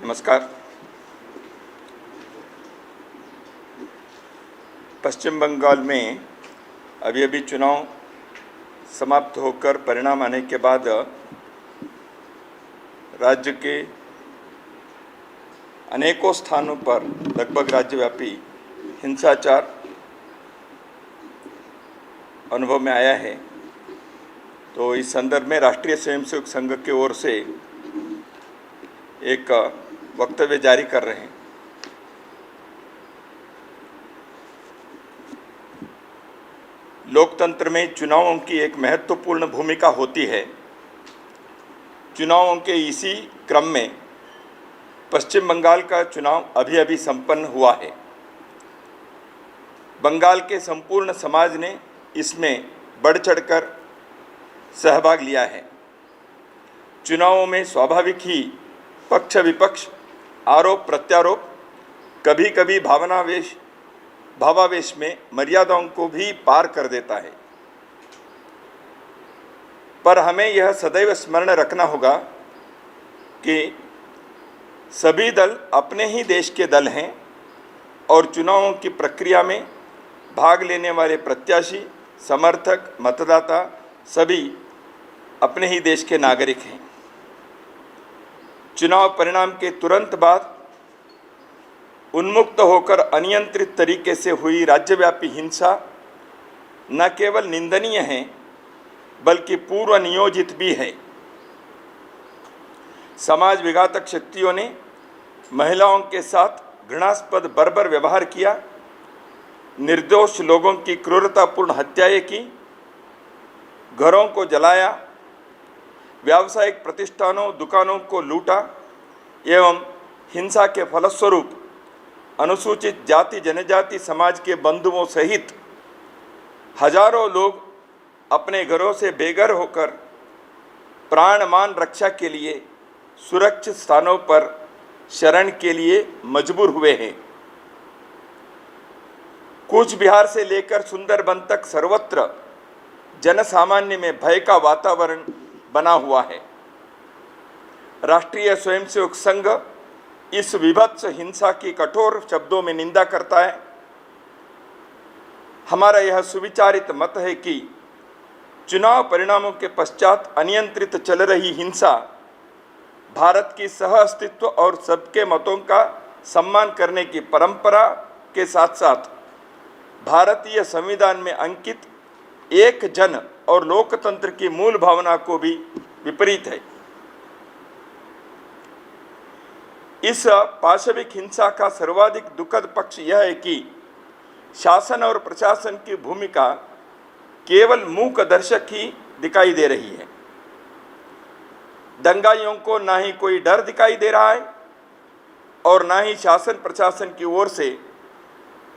नमस्कार। पश्चिम बंगाल में अभी चुनाव समाप्त होकर परिणाम आने के बाद राज्य के अनेकों स्थानों पर लगभग राज्यव्यापी हिंसाचार अनुभव में आया है। तो इस संदर्भ में राष्ट्रीय स्वयंसेवक संघ की ओर से एक वक्तव्य जारी कर रहे हैं। लोकतंत्र में चुनावों की एक महत्वपूर्ण भूमिका होती है। चुनावों के इसी क्रम में पश्चिम बंगाल का चुनाव अभी संपन्न हुआ है। बंगाल के संपूर्ण समाज ने इसमें बढ़ चढ़कर सहभाग लिया है। चुनावों में स्वाभाविक ही पक्ष विपक्ष, आरोप प्रत्यारोप, कभी कभी भावावेश में मर्यादाओं को भी पार कर देता है। पर हमें यह सदैव स्मरण रखना होगा कि सभी दल अपने ही देश के दल हैं और चुनावों की प्रक्रिया में भाग लेने वाले प्रत्याशी, समर्थक, मतदाता सभी अपने ही देश के नागरिक हैं। चुनाव परिणाम के तुरंत बाद उन्मुक्त होकर अनियंत्रित तरीके से हुई राज्यव्यापी हिंसा न केवल निंदनीय है बल्कि पूर्व नियोजित भी है। समाज विघातक शक्तियों ने महिलाओं के साथ घृणास्पद बर्बर व्यवहार किया, निर्दोष लोगों की क्रूरतापूर्ण हत्याएं की, घरों को जलाया, व्यावसायिक प्रतिष्ठानों, दुकानों को लूटा एवं हिंसा के फलस्वरूप अनुसूचित जाति जनजाति समाज के बंधुओं सहित हजारों लोग अपने घरों से बेघर होकर प्राण मान रक्षा के लिए सुरक्षित स्थानों पर शरण के लिए मजबूर हुए हैं। कूच बिहार से लेकर सुंदरबन तक सर्वत्र जनसामान्य में भय का वातावरण बना हुआ है। राष्ट्रीय स्वयंसेवक संघ इस विभत्स हिंसा की कठोर शब्दों में निंदा करता है। हमारा यह सुविचारित मत है कि चुनाव परिणामों के पश्चात अनियंत्रित चल रही हिंसा भारत की सह अस्तित्व और सबके मतों का सम्मान करने की परंपरा के साथ साथ भारतीय संविधान में अंकित एक जन और लोकतंत्र की मूल भावना को भी विपरीत है। इस पाशविक हिंसा का सर्वाधिक दुखद पक्ष यह है कि शासन और प्रशासन की भूमिका केवल मूक दर्शक ही दिखाई दे रही है। दंगाइयों को ना ही कोई डर दिखाई दे रहा है और ना ही शासन प्रशासन की ओर से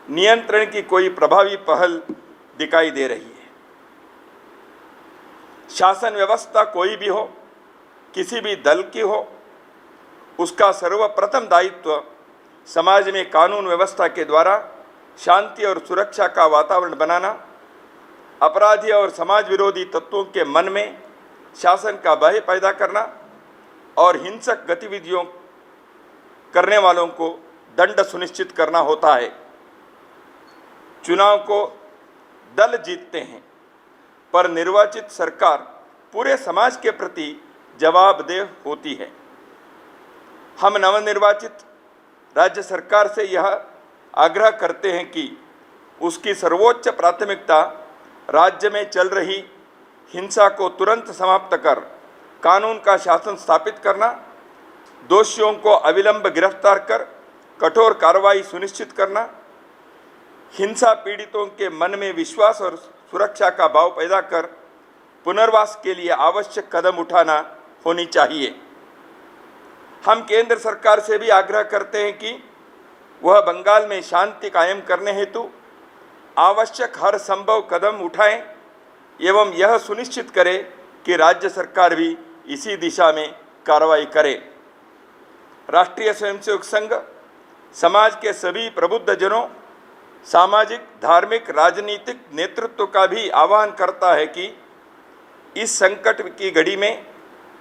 नियंत्रण की कोई प्रभावी पहल दिखाई दे रही है। शासन व्यवस्था कोई भी हो, किसी भी दल की हो, उसका सर्वप्रथम दायित्व समाज में कानून व्यवस्था के द्वारा शांति और सुरक्षा का वातावरण बनाना, अपराधी और समाज विरोधी तत्वों के मन में शासन का भय पैदा करना और हिंसक गतिविधियों करने वालों को दंड सुनिश्चित करना होता है। चुनाव को दल जीतते हैं पर निर्वाचित सरकार पूरे समाज के प्रति जवाबदेह होती है। हम नवनिर्वाचित राज्य सरकार से यह आग्रह करते हैं कि उसकी सर्वोच्च प्राथमिकता राज्य में चल रही हिंसा को तुरंत समाप्त कर कानून का शासन स्थापित करना, दोषियों को अविलंब गिरफ्तार कर कठोर कार्रवाई सुनिश्चित करना, हिंसा पीड़ितों के मन में विश्वास और सुरक्षा का भाव पैदा कर पुनर्वास के लिए आवश्यक कदम उठाना होनी चाहिए। हम केंद्र सरकार से भी आग्रह करते हैं कि वह बंगाल में शांति कायम करने हेतु आवश्यक हर संभव कदम उठाएं एवं यह सुनिश्चित करे कि राज्य सरकार भी इसी दिशा में कार्रवाई करे। राष्ट्रीय स्वयंसेवक संघ समाज के सभी प्रबुद्ध जनों, सामाजिक, धार्मिक, राजनीतिक नेतृत्व का भी आह्वान करता है कि इस संकट की घड़ी में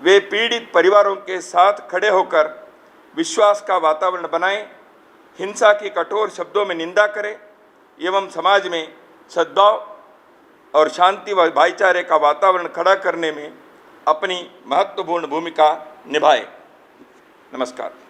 वे पीड़ित परिवारों के साथ खड़े होकर विश्वास का वातावरण बनाएं, हिंसा की कठोर शब्दों में निंदा करें एवं समाज में सद्भाव और शांति व भाईचारे का वातावरण खड़ा करने में अपनी महत्वपूर्ण भूमिका निभाएं। नमस्कार।